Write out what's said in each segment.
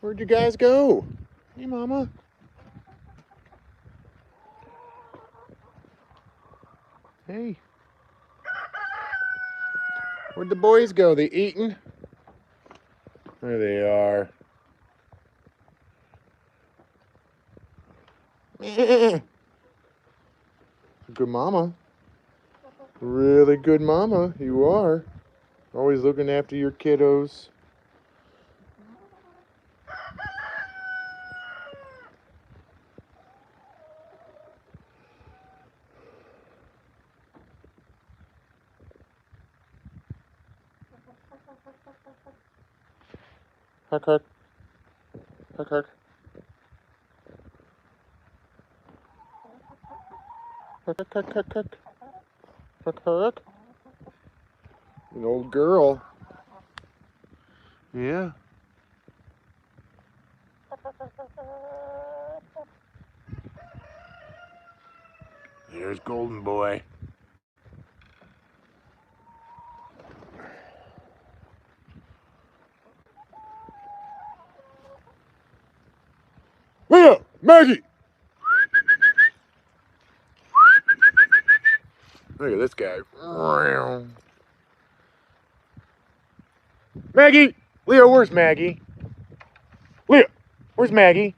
Where'd you guys go? Hey, Mama. Hey. Where'd the boys go? They eating? There they are. Good mama. Really good mama, you are. Always looking after your kiddos. Huck, huck. Huck, huck. Huck, huck, huck, huck, huck. Huck, huck. An old girl. Yeah. There's Golden Boy. Leah! Maggie! Look at this guy. Maggie! Leo, where's Maggie? Leo, where's Maggie?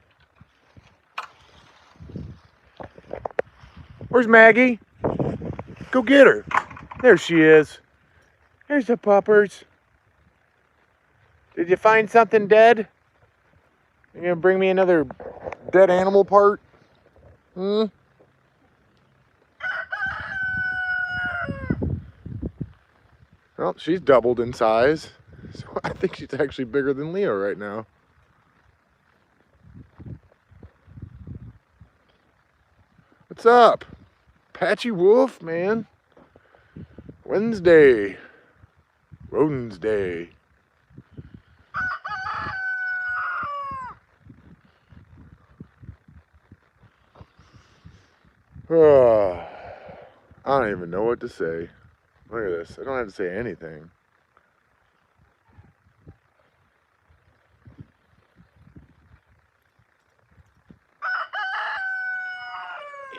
Where's Maggie? Go get her. There she is. There's the puppers. Did you find something dead? You gonna bring me another dead animal part? Hmm? Well, she's doubled in size. So I think she's actually bigger than Leo right now. What's up? Patchy Wolf, man. Wednesday. Wednesday. I don't even know what to say. Look at this. I don't have to say anything.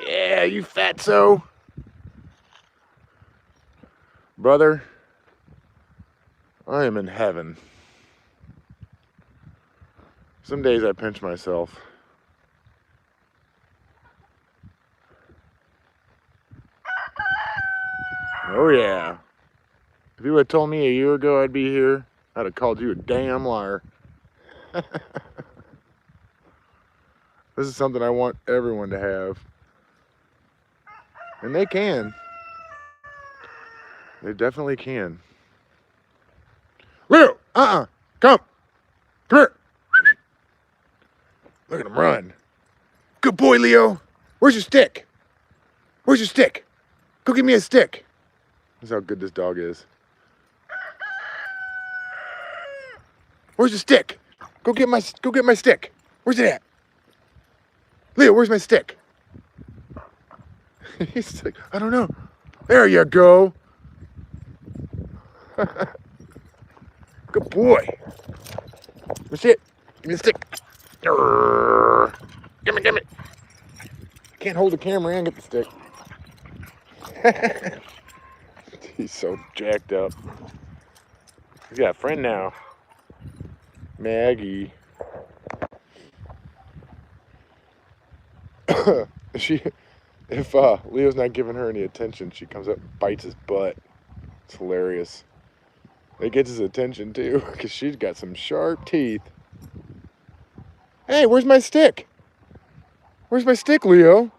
Yeah, you fatso. Brother, I am in heaven. Some days I pinch myself. Oh yeah. If you would have told me a year ago I'd be here, I'd have called you a damn liar. This is something I want everyone to have. And they can. They definitely can. Leo, come. Come here. Look at him run. Good boy, Leo. Where's your stick? Where's your stick? Go give me a stick. That's how good this dog is. Where's the stick? Go get my stick. Where's it at? Leo, where's my stick? He's like, I don't know. There you go. Good boy. That's it. Give me the stick. Gimme, gimme. I can't hold the camera and get the stick. He's so jacked up. He's got a friend now. Maggie. If Leo's not giving her any attention, she comes up and bites his butt. It's hilarious. It gets his attention too, because she's got some sharp teeth. Hey, where's my stick? Where's my stick, Leo?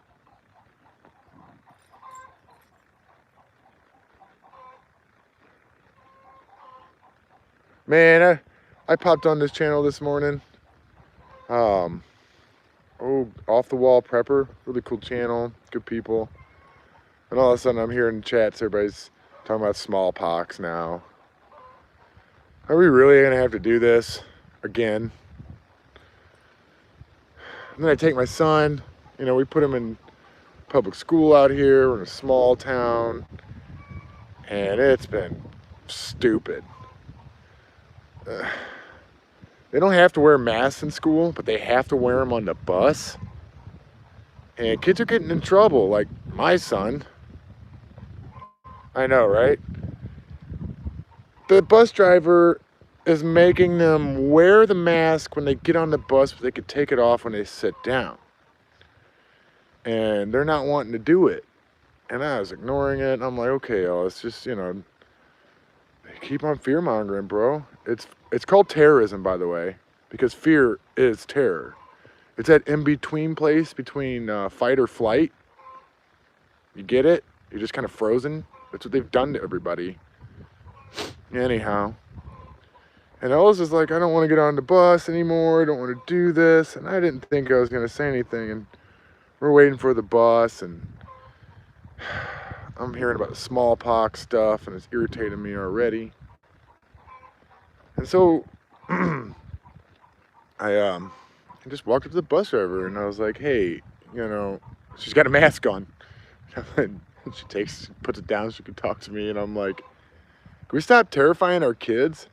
Man, I popped on this channel this morning. Off the Wall Prepper, really cool channel, good people. And all of a sudden I'm hearing chats, everybody's talking about smallpox now. Are we really gonna have to do this again? And then I take my son, we put him in public school out here, we're in a small town, and it's been stupid. They don't have to wear masks in school, but they have to wear them on the bus. And kids are getting in trouble, like my son. I know, right? The bus driver is making them wear the mask when they get on the bus, but they could take it off when they sit down. And they're not wanting to do it. And I was ignoring it. And I'm like, okay, it's just, keep on fear mongering, bro. It's called terrorism, by the way, because fear is terror. It's that in-between place between fight or flight. You get it? You're just kind of frozen. That's what they've done to everybody. Anyhow. And I was just like, I don't want to get on the bus anymore. I don't want to do this. And I didn't think I was going to say anything. And we're waiting for the bus. And I'm hearing about the smallpox stuff. And it's irritating me already. And so I just walked up to the bus driver. And I was like, hey, she's got a mask on. And she puts it down so she can talk to me. And I'm like, can we stop terrifying our kids?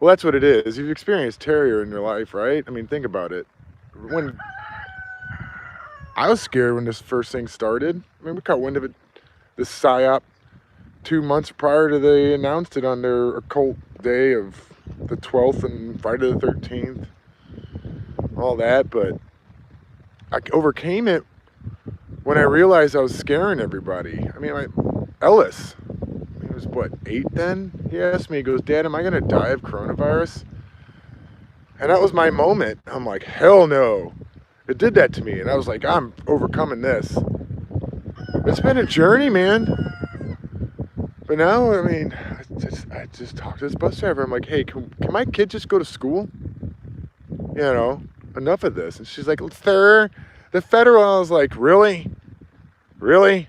Well, that's what it is. You've experienced terror in your life, right? I mean, think about it. When I was scared when this first thing started. I mean, we caught wind of it, this PSYOP, 2 months prior to they announced it on their occult day of the 12th and Friday the 13th. All that, but I overcame it when I realized I was scaring everybody. I mean, Ellis, he was what, 8 then? He asked me, he goes, Dad, am I gonna die of coronavirus? And that was my moment. I'm like, hell no. It did that to me, and I was like, I'm overcoming this. It's been a journey, man. But now, I mean, I just talked to this bus driver. I'm like, hey, can my kid just go to school? Enough of this. And she's like, sir, the federal. I was like, really? Really?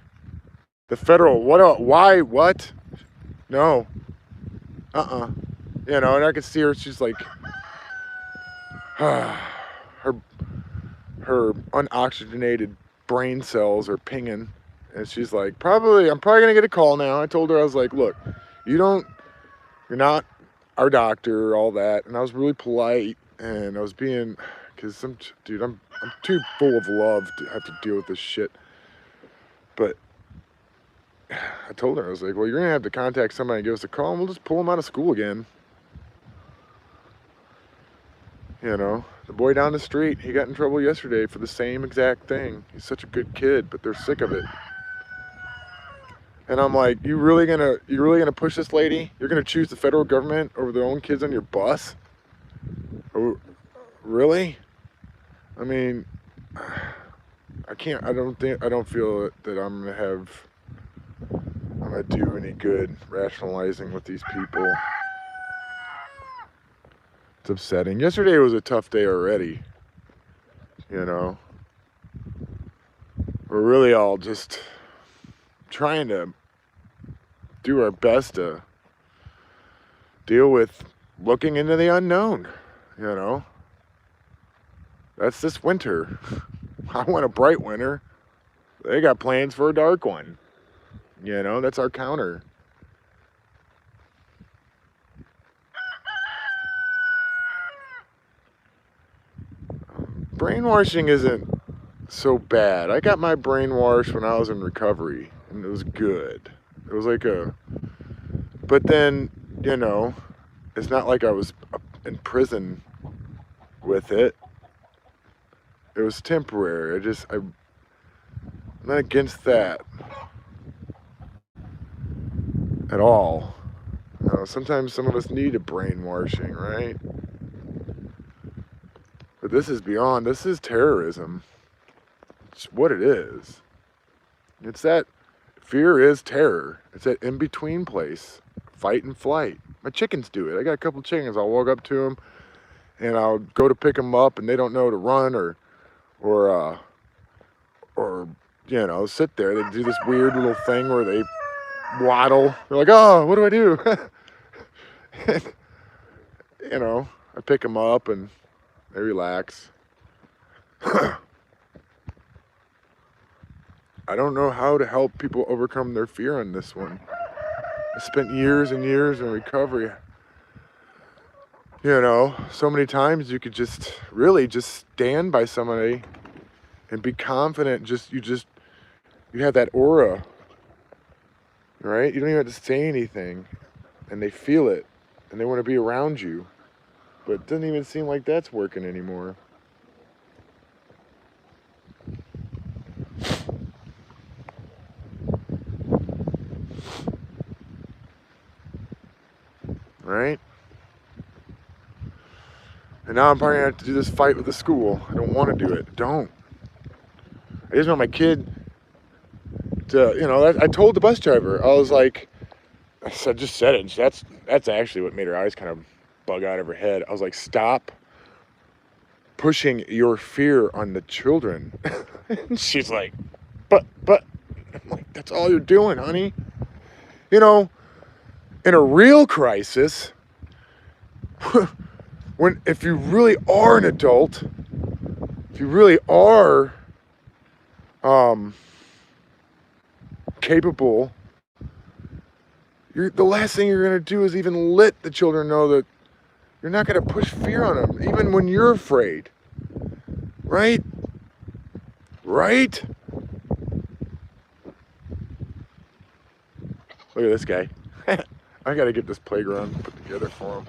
The federal, what, why, what? No. And I could see her, she's like, her unoxygenated brain cells are pinging. And she's like, I'm probably going to get a call now. I told her, I was like, look, you're not our doctor, all that. And I was really polite, and I was being, because I'm too full of love to have to deal with this shit. But I told her, I was like, well, you're going to have to contact somebody and give us a call, and we'll just pull them out of school again. The boy down the street, he got in trouble yesterday for the same exact thing. He's such a good kid, but they're sick of it. And I'm like, you really gonna push this lady? You're gonna choose the federal government over their own kids on your bus? Oh, really? I mean, I don't feel that I'm gonna do any good rationalizing with these people. It's upsetting. Yesterday was a tough day already. We're really all just trying to do our best to deal with looking into the unknown. That's this winter. I want a bright winter. They got plans for a dark one. That's our counter. Brainwashing isn't so bad. I got my brainwashed when I was in recovery, and it was good. It was like but then, it's not like I was in prison with it. It was temporary. I'm not against that at all. Sometimes some of us need a brainwashing, right? But this is terrorism. It's what it is. It's that fear is terror. It's that in-between place, fight and flight. My chickens do it. I got a couple chickens. I'll walk up to them, and I'll go to pick them up, and they don't know to run or sit there. They do this weird little thing where they waddle. They're like, oh, what do I do? And, I pick them up, and they relax. I don't know how to help people overcome their fear on this one. I spent years and years in recovery You know, so many times you could just really just stand by somebody and be confident. You have that aura, right? You don't even have to say anything, and they feel it, and they want to be around you. But it doesn't even seem like that's working anymore. Right? And now I'm probably gonna have to do this fight with the school. I don't want to do it. Don't. I just want my kid to, I told the bus driver, I was like, I just said it. And that's actually what made her eyes kind of bug out of her head. I was like, stop pushing your fear on the children. And she's like, but, I'm like, that's all you're doing, honey. You know, in a real crisis, if you really are an adult, if you really are capable, the last thing you're going to do is even let the children know that you're not going to push fear on them, even when you're afraid. Right? Right? Look at this guy. I got to get this playground put together for him.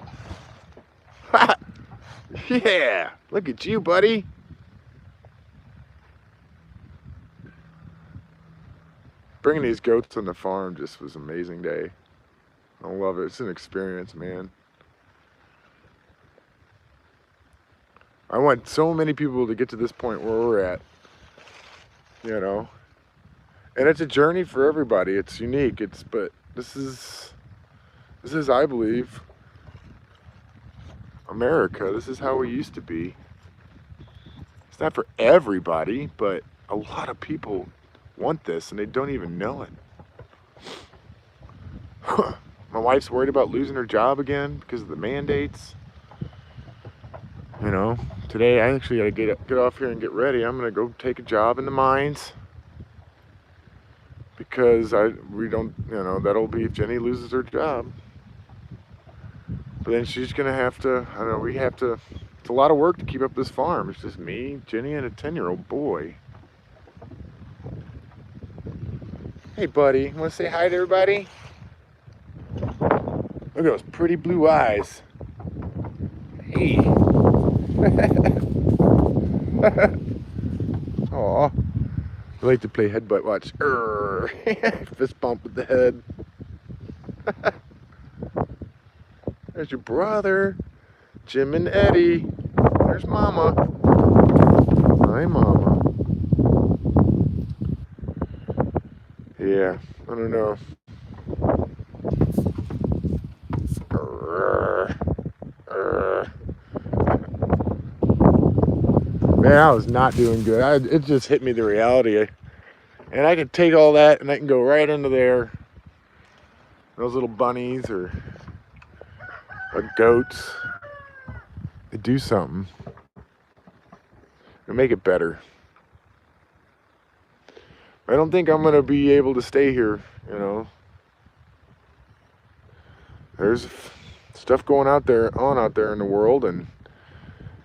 Yeah! Look at you, buddy. Bringing these goats on the farm just was an amazing day. I love it. It's an experience, man. I want so many people to get to this point where we're at. You know? And it's a journey for everybody. It's unique. But this is, I believe, America. This is how we used to be. It's not for everybody, but a lot of people want this and they don't even know it. My wife's worried about losing her job again because of the mandates. You know, today I actually got to get off here and get ready. I'm going to go take a job in the mines because we don't, that'll be if Jenny loses her job. But then she's going to have to, I don't know, it's a lot of work to keep up this farm. It's just me, Jenny, and a 10-year-old boy. Hey, buddy, want to say hi to everybody? Look at those pretty blue eyes. Hey. Aw. I like to play headbutt watch. Fist bump with the head. There's your brother, Jim and Eddie. There's Mama. Hi, Mama. Yeah, I don't know. Man, I was not doing good. It just hit me, the reality. And I could take all that and I can go right into there. Those little bunnies or goats. They do something. They make it better. I don't think I'm going to be able to stay here, There's stuff going on out there in the world, and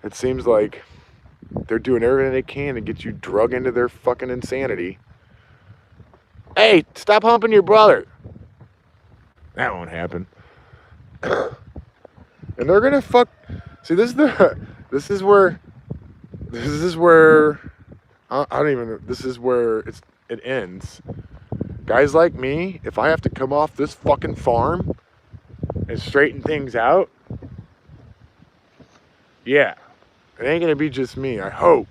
it seems like they're doing everything they can to get you drug into their fucking insanity. Hey, stop humping your brother. That won't happen. And they're gonna fuck. See, this is where I don't even know. This is where it ends. Guys like me, if I have to come off this fucking farm and straighten things out, yeah, it ain't gonna be just me, I hope.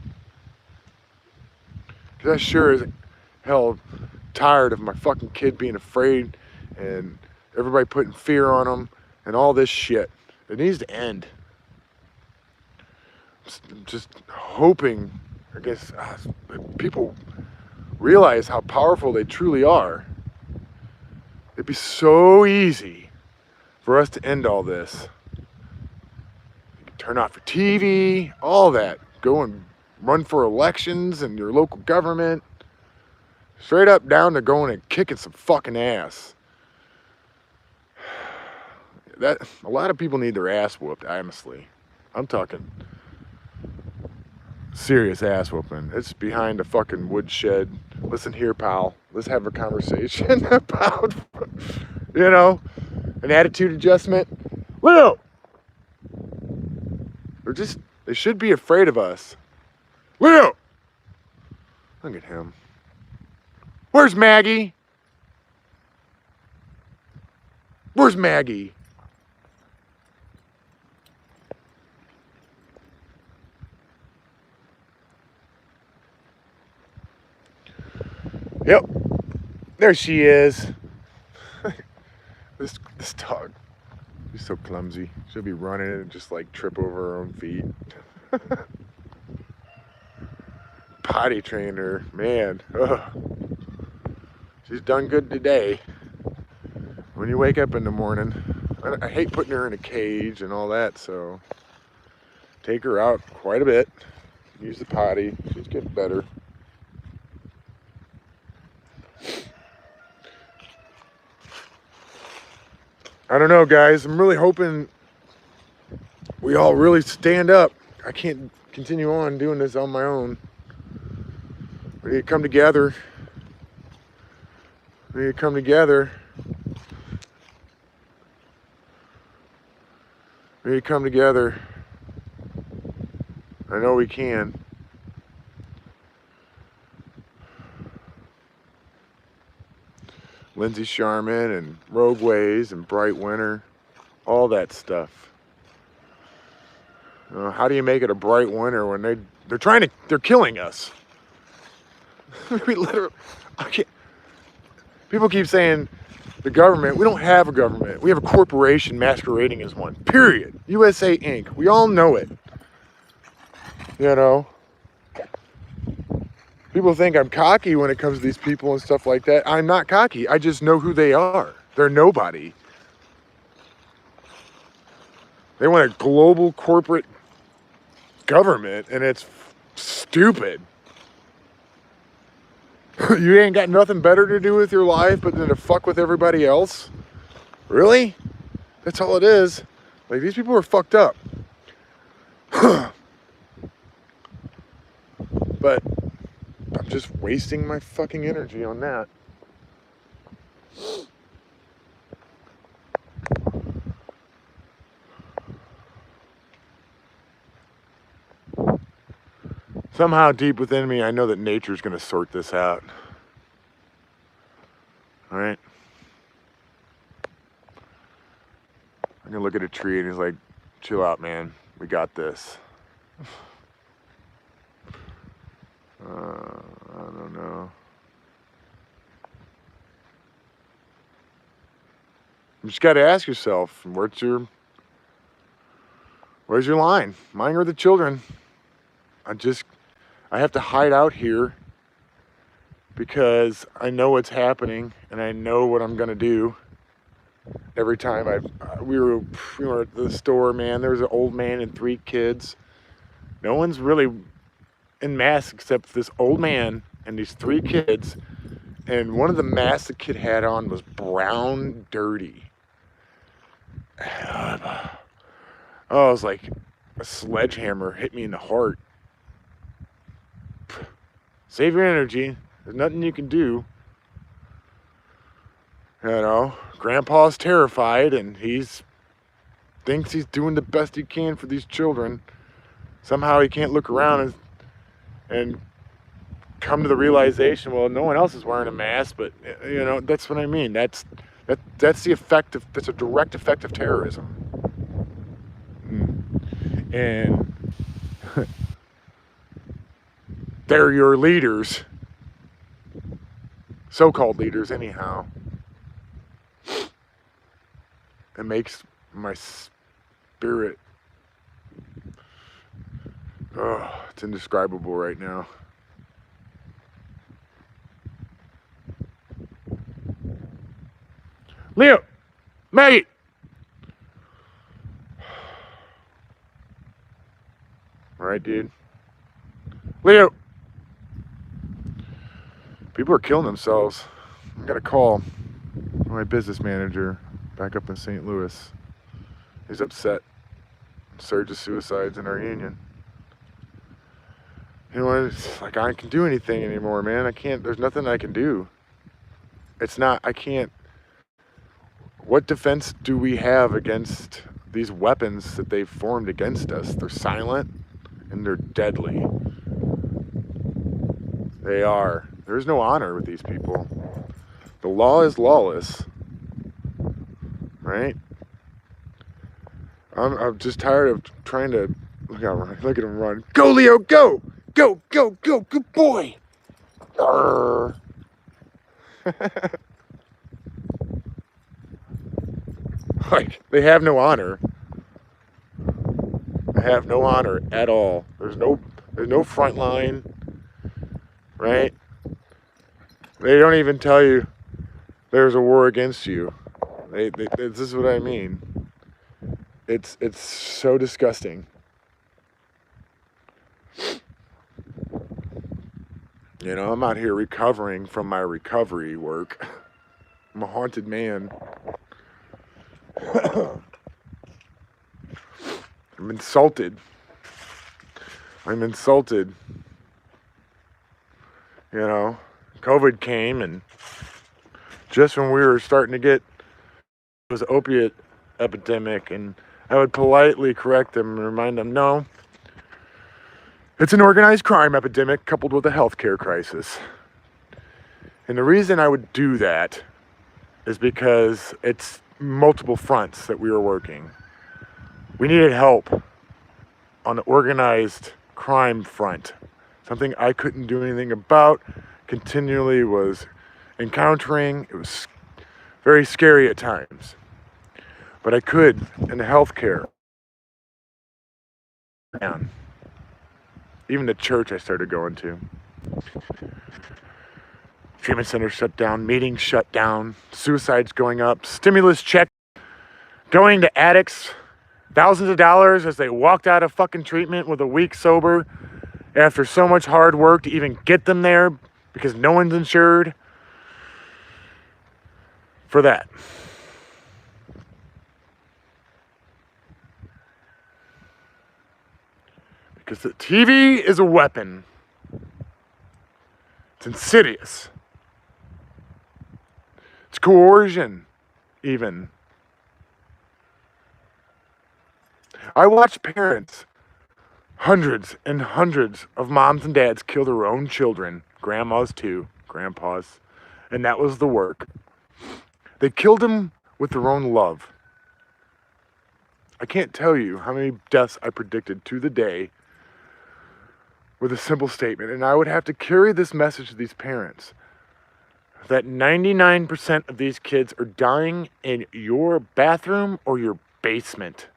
Because I sure as hell tired of my fucking kid being afraid and everybody putting fear on him and all this shit. It needs to end. I'm just hoping, I guess, that people realize how powerful they truly are. It'd be so easy for us to end all this. You can turn off your TV, all that. Go and run for elections in your local government. Straight up down to going and kicking some fucking ass. that a lot of people need their ass whooped, honestly. I'm talking serious ass whooping. It's behind a fucking woodshed. Listen here, pal. Let's have a conversation about, an attitude adjustment. Leo! They should be afraid of us. Leo! Look at him. Where's Maggie? Where's Maggie? Yep. There she is. This dog. She's so clumsy. She'll be running and just like trip over her own feet. Potty trainer, man. Ugh. She's done good today. When you wake up in the morning, I hate putting her in a cage and all that, so take her out quite a bit. Use the potty. She's getting better. I don't know, guys. I'm really hoping we all really stand up. I can't continue on doing this on my own. We need to come together. We need to come together. We need to come together. I know we can. Lindsay Sharman and Rogue Ways and Bright Winter, all that stuff. How do you make it a bright winter when they're killing us? We literally, people keep saying the government. We don't have a government. We have a corporation masquerading as one. Period. USA Inc. We all know it. People think I'm cocky when it comes to these people and stuff like that. I'm not cocky. I just know who they are. They're nobody. They want a global corporate government, and it's stupid. You ain't got nothing better to do with your life but than to fuck with everybody else? Really? That's all it is. Like, these people are fucked up. But I'm just wasting my fucking energy on that. Somehow deep within me, I know that nature's going to sort this out. All right? I'm going to look at a tree and he's like, chill out, man. We got this. I don't know. You just got to ask yourself, where's your line? Mine or the children? I have to hide out here because I know what's happening and I know what I'm gonna do. Every time we were at the store, man, there was an old man and 3 kids. No one's really in masks except this old man and these 3 kids. And one of the masks the kid had on was brown dirty. Oh, it was like a sledgehammer hit me in the heart. Save your energy. There's nothing you can do. Grandpa's terrified and thinks he's doing the best he can for these children. Somehow he can't look around and come to the realization, well, no one else is wearing a mask, but that's what I mean. That's a direct effect of terrorism. And they're your leaders. So-called leaders, anyhow. It makes my spirit, it's indescribable right now. Leo! Maggie! All right, dude. Leo! People are killing themselves. I got a call from my business manager back up in St. Louis. He's upset. Surge of suicides in our union. You know, it's like I can't do anything anymore, man. I can't, there's nothing I can do. It's not, I can't. What defense do we have against these weapons that they've formed against us? They're silent and they're deadly. They are. There's no honor with these people. The law is lawless, right? I'm just tired of trying to look at him run. Go, Leo, go, go, go, go, good boy. Like, they have no honor. They have no honor at all. There's no front line, right? They don't even tell you there's a war against you. This is what I mean. It's so disgusting. You know, I'm out here recovering from my recovery work. I'm a haunted man. I'm insulted. I'm insulted. You know, COVID came, and just when we were starting to get, it was opiate epidemic, and I would politely correct them and remind them, no, it's an organized crime epidemic coupled with a healthcare crisis. And the reason I would do that is because it's multiple fronts that we were working. We needed help on the organized crime front, something I couldn't do anything about, continually was encountering. It was very scary at times, but I could in the healthcare. Even the church I started going to. Treatment centers shut down, meetings shut down, suicides going up, stimulus check going to addicts, thousands of dollars as they walked out of fucking treatment with a week sober after so much hard work to even get them there because no one's insured for that. Because the TV is a weapon. It's insidious. It's coercion, even. I watch parents, hundreds and hundreds of moms and dads kill their own children, grandmas too, grandpas, and that was the work. They killed them with their own love. I can't tell you how many deaths I predicted to the day with a simple statement, and I would have to carry this message to these parents that 99% of these kids are dying in your bathroom or your basement.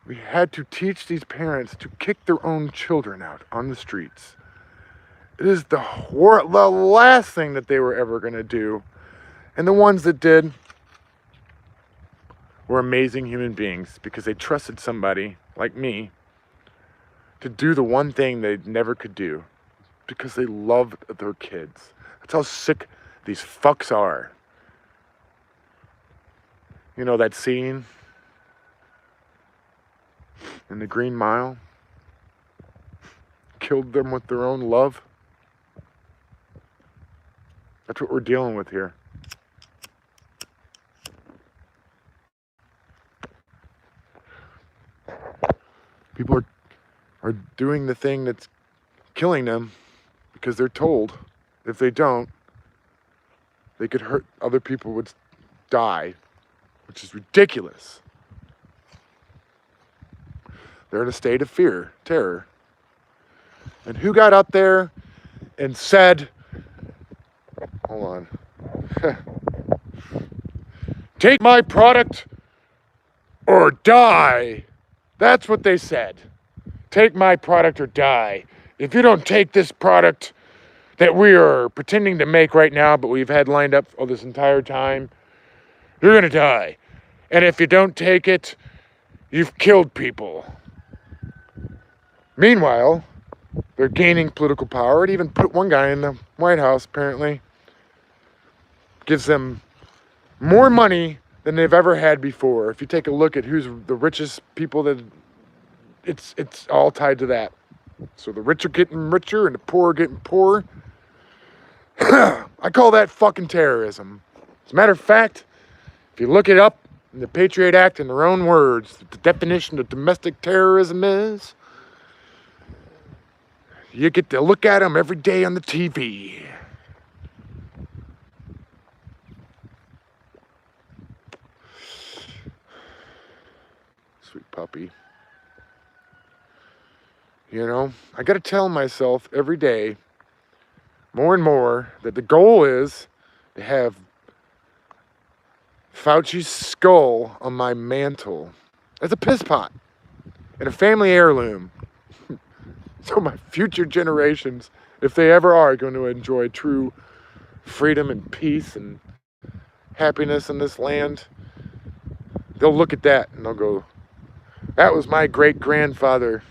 We had to teach these parents to kick their own children out on the streets. It is the last thing that they were ever going to do. And the ones that did were amazing human beings because they trusted somebody like me to do the one thing they never could do because they loved their kids. That's how sick these fucks are. You know that scene in The Green Mile? Killed them with their own love. That's what we're dealing with here. People are doing the thing that's killing them because they're told if they don't, they could hurt other people, would die, which is ridiculous. They're in a state of fear, terror. And who got up there and said, hold on, take my product or die. That's what they said. Take my product or die. If you don't take this product that we are pretending to make right now, but we've had lined up all this entire time, you're going to die. And if you don't take it, you've killed people. Meanwhile, they're gaining political power. It even put one guy in the White House, apparently. Gives them more money than they've ever had before. If you take a look at who's the richest people, that it's all tied to that. So the rich are getting richer and the poor are getting poorer. I call that fucking terrorism. As a matter of fact, if you look it up in the Patriot Act in their own words, the definition of domestic terrorism is, you get to look at them every day on the TV. Sweet puppy. You know, I gotta tell myself every day, more and more, that the goal is to have Fauci's skull on my mantle as a piss pot and a family heirloom. So my future generations, if they ever are going to enjoy true freedom and peace and happiness in this land, they'll look at that and they'll go, that was my great-grandfather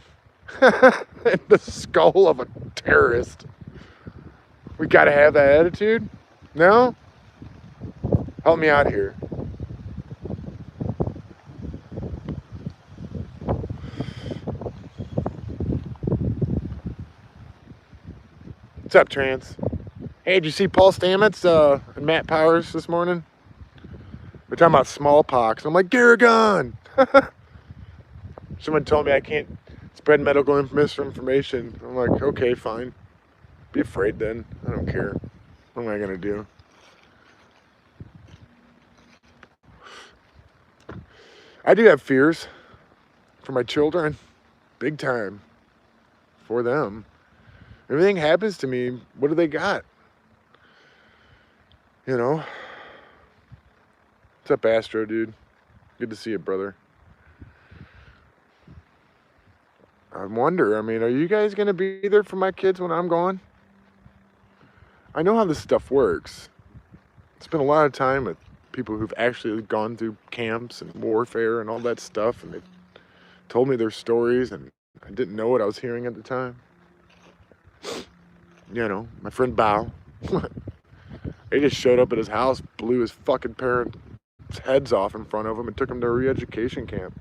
in the skull of a terrorist. We gotta have that attitude? No? Help me out here. What's up, Trance? Hey, did you see Paul Stamets and Matt Powers this morning? They're talking about smallpox. I'm like, Garrigon! Someone told me I can't spread medical misinformation. I'm like, okay, fine. Be afraid then. I don't care. What am I gonna do? I do have fears for my children. Big time. For them. Everything happens to me, what do they got? You know? What's up, Astro, dude? Good to see you, brother. I wonder, I mean, are you guys going to be there for my kids when I'm gone? I know how this stuff works. Spent a lot of time with people who've actually gone through camps and warfare and all that stuff, and they told me their stories, and I didn't know what I was hearing at the time. You know, my friend Bao, they just showed up at his house, blew his fucking parents' heads off in front of him, and took him to a re-education camp.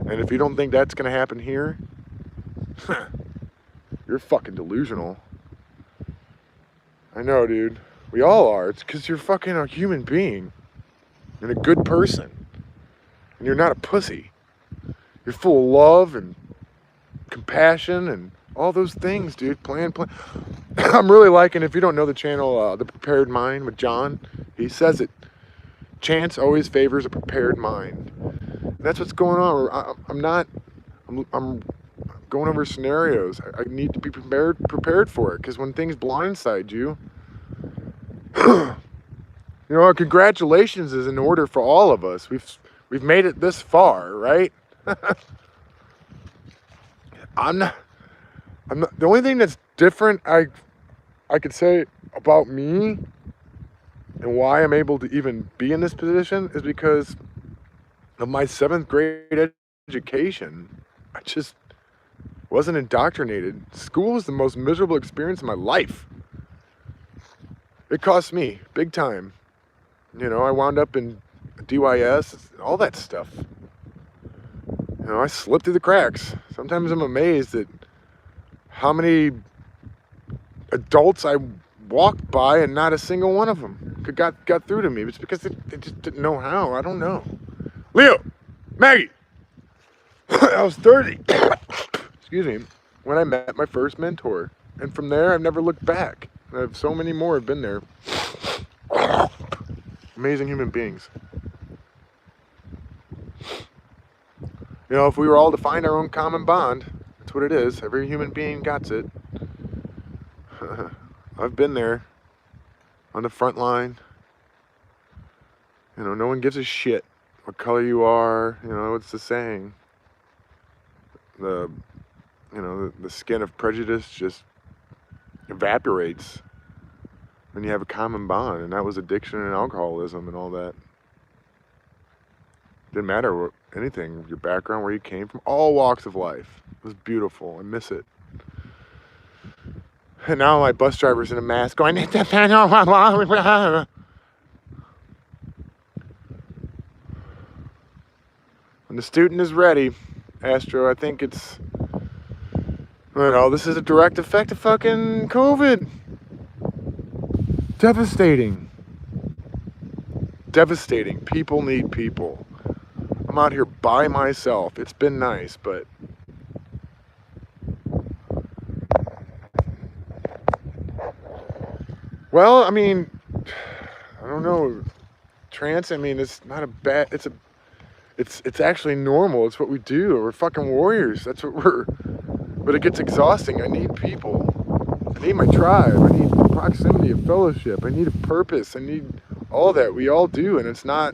And if you don't think that's gonna happen here, you're fucking delusional. I know, dude. We all are. It's because you're fucking a human being and a good person. And you're not a pussy. You're full of love and compassion and all those things, dude. Plan. I'm really liking, if you don't know the channel, The Prepared Mind with John, he says it. Chance always favors a prepared mind. And that's what's going on. I'm going over scenarios. I need to be prepared for it, because when things blindside you, you know, congratulations is in order for all of us. We've made it this far, right? I'm not. The only thing that's different I could say about me and why I'm able to even be in this position is because of my 7th grade education. I just wasn't indoctrinated. School was the most miserable experience of my life. It cost me big time. You know, I wound up in DYS, all that stuff. You know, I slipped through the cracks. Sometimes I'm amazed at how many adults I walked by and not a single one of them got through to me. It's because they just didn't know how. I don't know. Leo, Maggie, I was 30, excuse me, when I met my first mentor. And from there, I've never looked back. I have so many more have been there. Amazing human beings. You know, if we were all to find our own common bond, that's what it is. Every human being got it. I've been there on the front line. You know, no one gives a shit what color you are. You know, it's the saying. The skin of prejudice just evaporates when you have a common bond, and that was addiction and alcoholism and all that. Didn't matter anything, your background, where you came from, all walks of life. It was beautiful. I miss it. And now my bus driver's in a mask going, the student is ready, Astro, I think it's, this is a direct effect of fucking COVID. Devastating. Devastating. People need people. I'm out here by myself. It's been nice, but well, I mean, I don't know. Trance, I mean, it's not a bad, it's actually normal. It's what we do. We're fucking warriors. That's what we're, but it gets exhausting. I need people. I need my tribe. I need proximity of fellowship. I need a purpose. I need all that. We all do, and it's not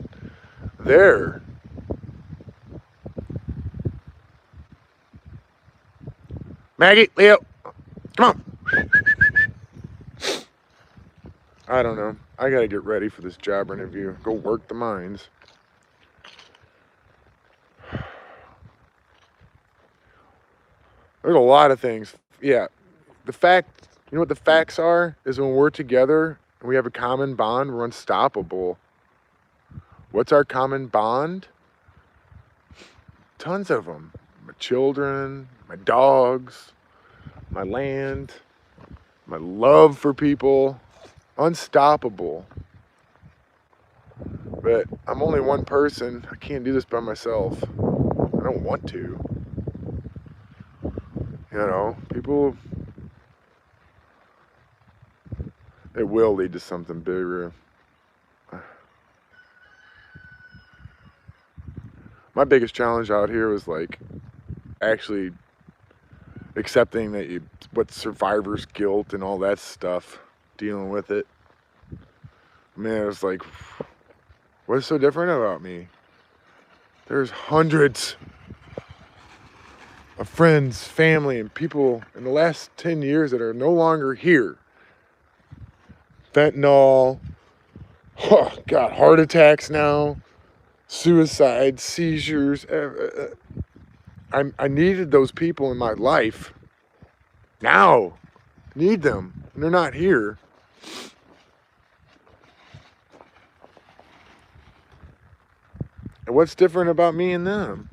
there. Maggie, Leo, come on. I don't know. I gotta get ready for this job interview. Go work the mines. There's a lot of things. Yeah. The fact, you know what the facts are? Is when we're together and we have a common bond, we're unstoppable. What's our common bond? Tons of them. My children, my dogs, my land, my love for people. Unstoppable. But I'm only one person. I can't do this by myself. I don't want to. People, it will lead to something bigger. My biggest challenge out here was like actually accepting that what survivor's guilt and all that stuff, dealing with it. Man, it was like, what's so different about me? There's hundreds of friends, family, and people in the last 10 years that are no longer here. Fentanyl, heart attacks now, suicide, seizures. I needed those people in my life. Now, need them, and they're not here. And what's different about me and them?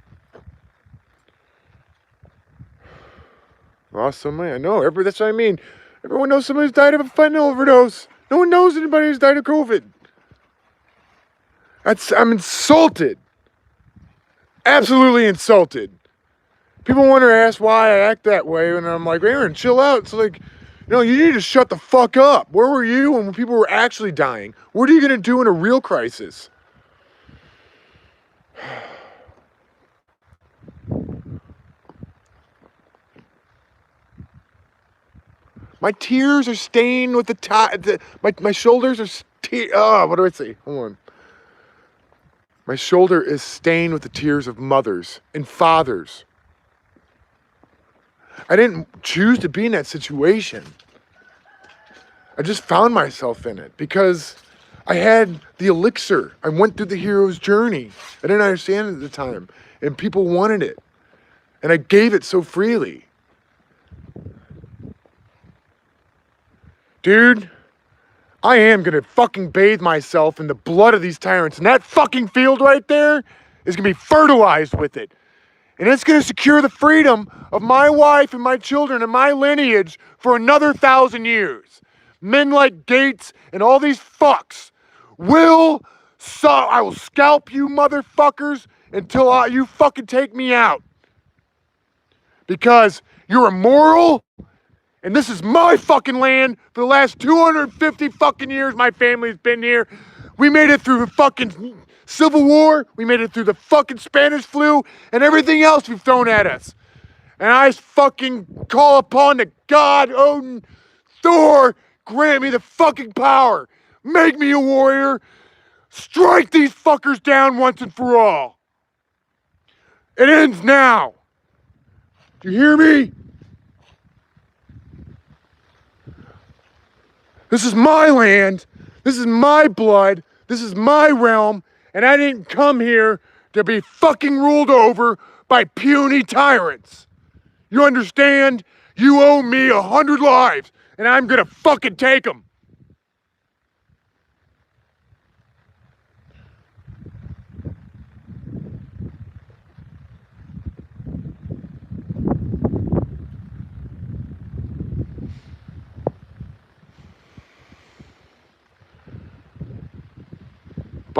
Lost somebody. I know. That's what I mean. Everyone knows somebody who's died of a fentanyl overdose. No one knows anybody who's died of COVID. I'm insulted. Absolutely insulted. People want to ask why I act that way, and I'm like, Aaron, chill out. It's like, you need to shut the fuck up. Where were you when people were actually dying? What are you going to do in a real crisis? My tears are stained with my shoulders are what do I say? Hold on. My shoulder is stained with the tears of mothers and fathers. I didn't choose to be in that situation. I just found myself in it because I had the elixir. I went through the hero's journey. I didn't understand it at the time, and people wanted it, and I gave it so freely. Dude, I am gonna fucking bathe myself in the blood of these tyrants, and that fucking field right there is gonna be fertilized with it. And it's gonna secure the freedom of my wife and my children and my lineage for another 1,000 years. Men like Gates and all these fucks I will scalp you motherfuckers until you fucking take me out. Because you're immoral. And this is my fucking land for the last 250 fucking years my family's been here. We made it through the fucking Civil War. We made it through the fucking Spanish flu and everything else you've thrown at us. And I fucking call upon the God, Odin, Thor, grant me the fucking power. Make me a warrior. Strike these fuckers down once and for all. It ends now. Do you hear me? This is my land, this is my blood, this is my realm, and I didn't come here to be fucking ruled over by puny tyrants. You understand? You owe me 100 lives, and I'm gonna fucking take them.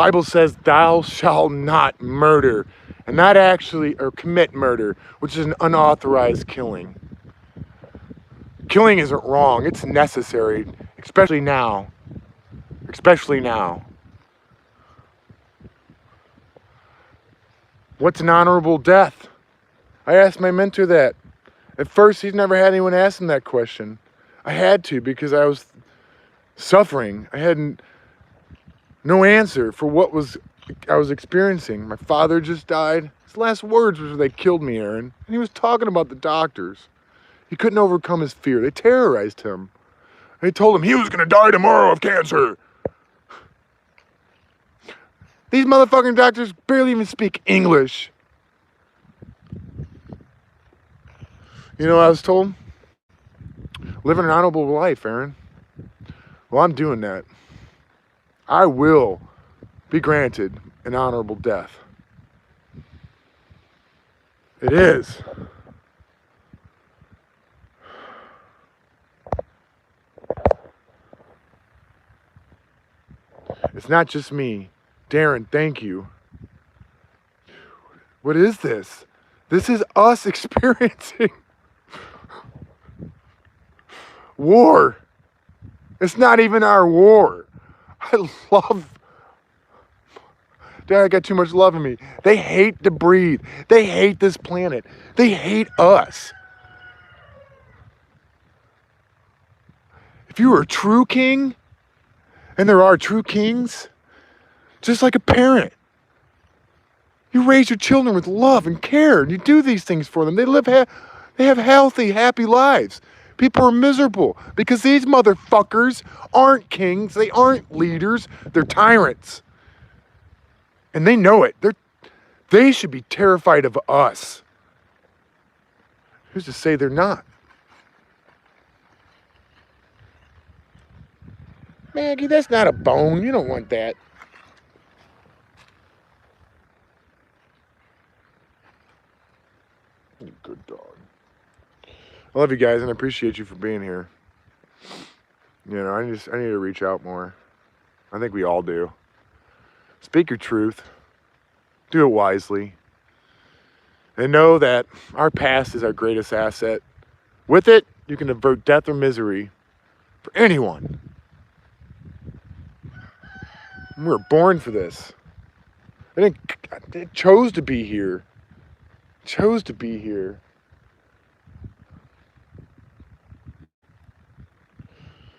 Bible says, thou shalt not murder. And not actually, or commit murder, which is an unauthorized killing. Killing isn't wrong, it's necessary, especially now. Especially now. What's an honorable death? I asked my mentor that. At first, he's never had anyone ask him that question. I had to because I was suffering. I had no answer for what I was experiencing. My father just died. His last words was, they killed me, Aaron. And he was talking about the doctors. He couldn't overcome his fear. They terrorized him. They told him he was going to die tomorrow of cancer. These motherfucking doctors barely even speak English. You know what I was told? Live an honorable life, Aaron. Well, I'm doing that. I will be granted an honorable death. It is. It's not just me. Darren, thank you. What is this? This is us experiencing war. It's not even our war. I got too much love in me. They hate to breathe. They hate this planet. They hate us. If you were a true king, and there are true kings, just like a parent, you raise your children with love and care, and you do these things for them. They have healthy, happy lives. People are miserable because these motherfuckers aren't kings. They aren't leaders. They're tyrants. And they know it. They should be terrified of us. Who's to say they're not? Maggie, that's not a bone. You don't want that. You good dog. I love you guys and I appreciate you for being here. You know, I need to reach out more. I think we all do. Speak your truth. Do it wisely. And know that our past is our greatest asset. With it, you can avert death or misery for anyone. We were born for this. They chose to be here. Chose to be here.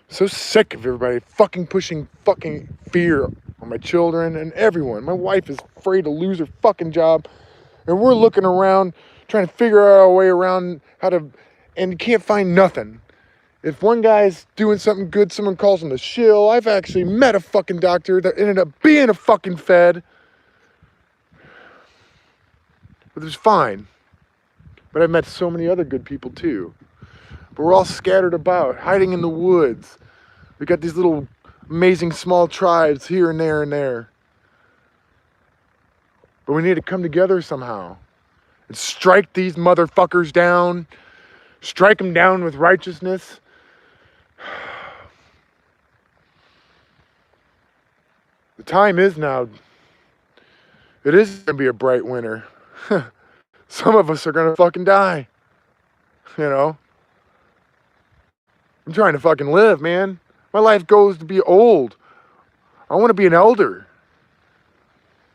So sick of everybody fucking pushing fucking fear on my children and everyone. My wife is afraid to lose her fucking job. And we're looking around, trying to figure out our way around and can't find nothing. If one guy's doing something good, someone calls him a shill. I've actually met a fucking doctor that ended up being a fucking fed. But it was fine. But I've met so many other good people too. But we're all scattered about, hiding in the woods. We got these little amazing small tribes here and there and there. But we need to come together somehow and strike these motherfuckers down. Strike them down with righteousness. The time is now. It is going to be a bright winter. Some of us are going to fucking die. You know? I'm trying to fucking live, man. My life goes to be old. I want to be an elder.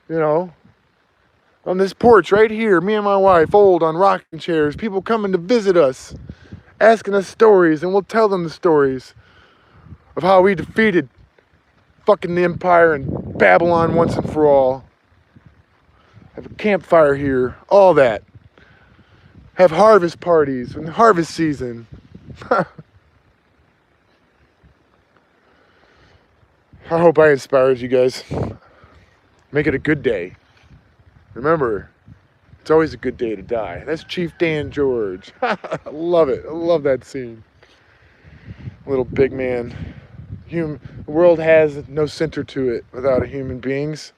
You know? On this porch right here, me and my wife, old on rocking chairs, people coming to visit us, asking us stories, and we'll tell them the stories of how we defeated fucking the empire and Babylon once and for all. Have a campfire here, all that. Have harvest parties and harvest season. I hope I inspired you guys. Make it a good day. Remember, it's always a good day to die. That's Chief Dan George. I love it. I love that scene. Little big man. The world has no center to it without human beings.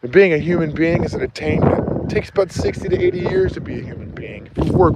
And being a human being is an attainment. It takes about 60 to 80 years to be a human being. If you work